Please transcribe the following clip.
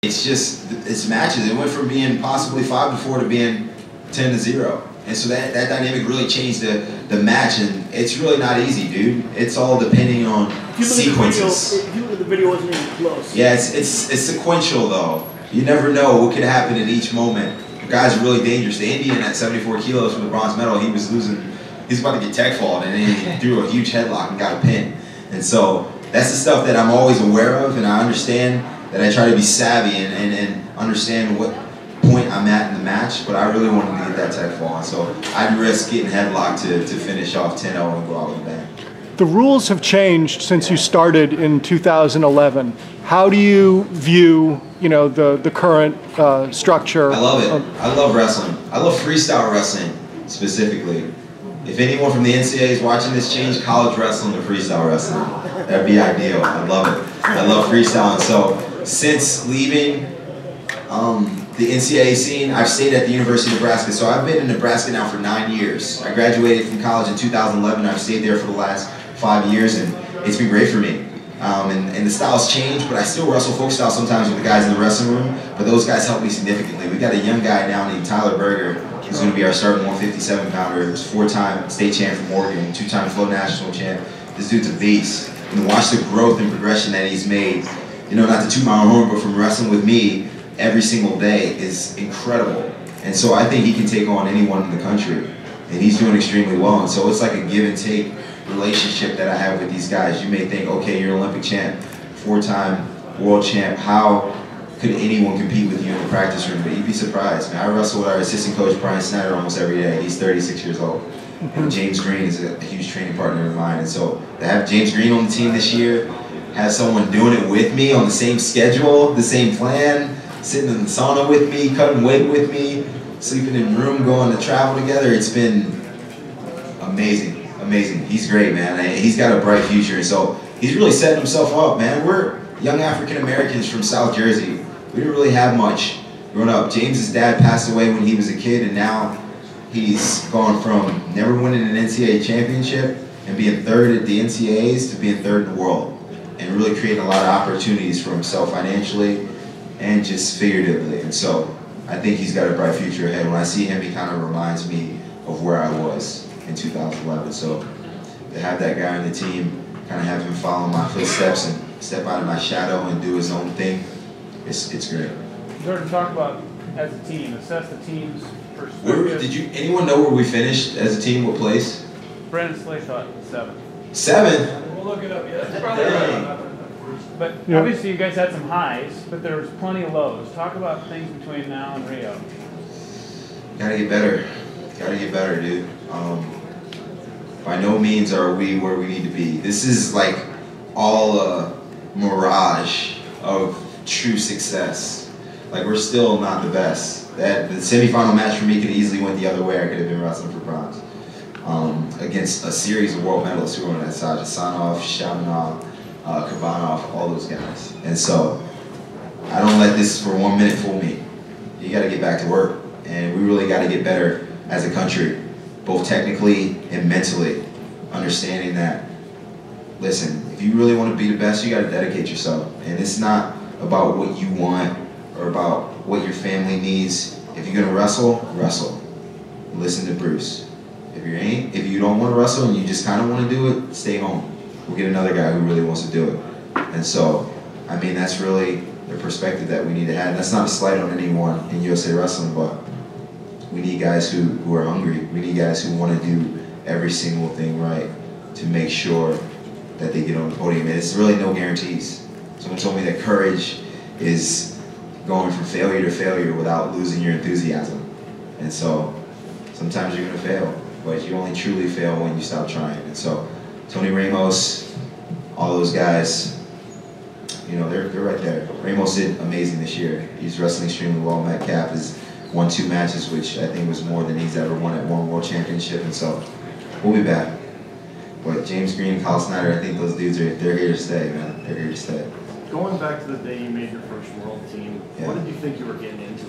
It's just, it's matches. It went from being possibly 5-4 to being 10-0. And so that dynamic really changed the match, and it's really not easy, dude. It's all depending on sequences. If you look at the video, it wasn't even close. Yeah, it's sequential though. You never know what could happen in each moment. The guy's really dangerous. The Indian at 74 kilos for the bronze medal, he was losing. He's about to get tech fault, and then he threw a huge headlock and got a pin. And so that's the stuff that I'm always aware of, and I understand that I try to be savvy and understand what point I'm at in the match, but I really wanted to get that tech fall. And so I'd risk getting headlocked to finish off 10-0 and go out with a bang. The rules have changed since you started in 2011. How do you view, the current structure? I love it. I love wrestling. I love freestyle wrestling specifically. If anyone from the NCAA is watching this, change college wrestling to freestyle wrestling. That'd be ideal. I love it. I love freestyle. And so since leaving the NCAA scene, I've stayed at the University of Nebraska. So I've been in Nebraska now for 9 years. I graduated from college in 2011. I've stayed there for the last 5 years, and it's been great for me. And the styles change, but I still wrestle folk style sometimes with the guys in the wrestling room, but those guys help me significantly. We got a young guy now named Tyler Berger, who's going to be our starting 157-pounder. He was 4-time state champ from Oregon, 2-time flow national champ. This dude's a beast. And watch the growth and progression that he's made, not the 2-mile horn, but from wrestling with me every single day is incredible. And so I think he can take on anyone in the country, and he's doing extremely well. And so it's like a give and take relationship that I have with these guys. You may think, okay, you're an Olympic champ, 4-time world champ, how could anyone compete with you in the practice room? But you'd be surprised, man. I wrestle with our assistant coach, Brian Snyder, almost every day. He's 36 years old. And James Green is a huge training partner of mine. And so to have James Green on the team this year, have someone doing it with me on the same schedule, the same plan, sitting in the sauna with me, cutting weight with me, sleeping in the room, going to travel together, it's been amazing. Amazing. He's great, man. He's got a bright future, and so he's really setting himself up, man. We're young African Americans from South Jersey. We didn't really have much growing up. James's dad passed away when he was a kid, and now he's gone from never winning an NCAA championship and being third at the NCAAs to being third in the world, and really creating a lot of opportunities for himself financially and just figuratively. And so I think he's got a bright future ahead. When I see him, he kind of reminds me of where I was in 2011. So to have that guy on the team, kind of have him follow my footsteps and step out of my shadow and do his own thing, it's great. Jordan, talk about as a team, assess the team's perspective. Anyone know where we finished as a team? What place? Brandon Slay thought 7. 7? We'll look it up. Yeah, that's probably right. But obviously you guys had some highs, but there was plenty of lows. Talk about things between now and Rio. Gotta get better. Gotta get better, dude. By no means are we where we need to be. This is like all a mirage of true success. Like, we're still not the best. The semifinal match for me could easily went the other way. I could have been wrestling for bronze against a series of world medalists who were on that side: Sanov, Shamanov, Kabanov, all those guys. And so I don't let this for 1 minute fool me. You got to get back to work, and we really got to get better as a country, both technically and mentally, understanding that, listen, if you really want to be the best, you got to dedicate yourself. And it's not about what you want or about what your family needs. If you're gonna wrestle, wrestle. Listen to Bruce. If you don't want to wrestle and you just kind of want to do it, stay home. We'll get another guy who really wants to do it. And so, I mean, that's really the perspective that we need to have. That's not a slight on anyone in USA Wrestling, but we need guys who are hungry. We need guys who want to do every single thing right to make sure that they get on the podium. And it's really no guarantees. Someone told me that courage is going from failure to failure without losing your enthusiasm. And so sometimes you're going to fail, but you only truly fail when you stop trying. And so Tony Ramos, all those guys, they're right there. Ramos did amazing this year. He's wrestling extremely well. Metcalf has won 2 matches, which I think was more than he's ever won at one world championship. And so we'll be back. But James Green and Kyle Snyder, I think those dudes they're here to stay, man. They're here to stay. Going back to the day you made your first world team, yeah. What did you think you were getting into?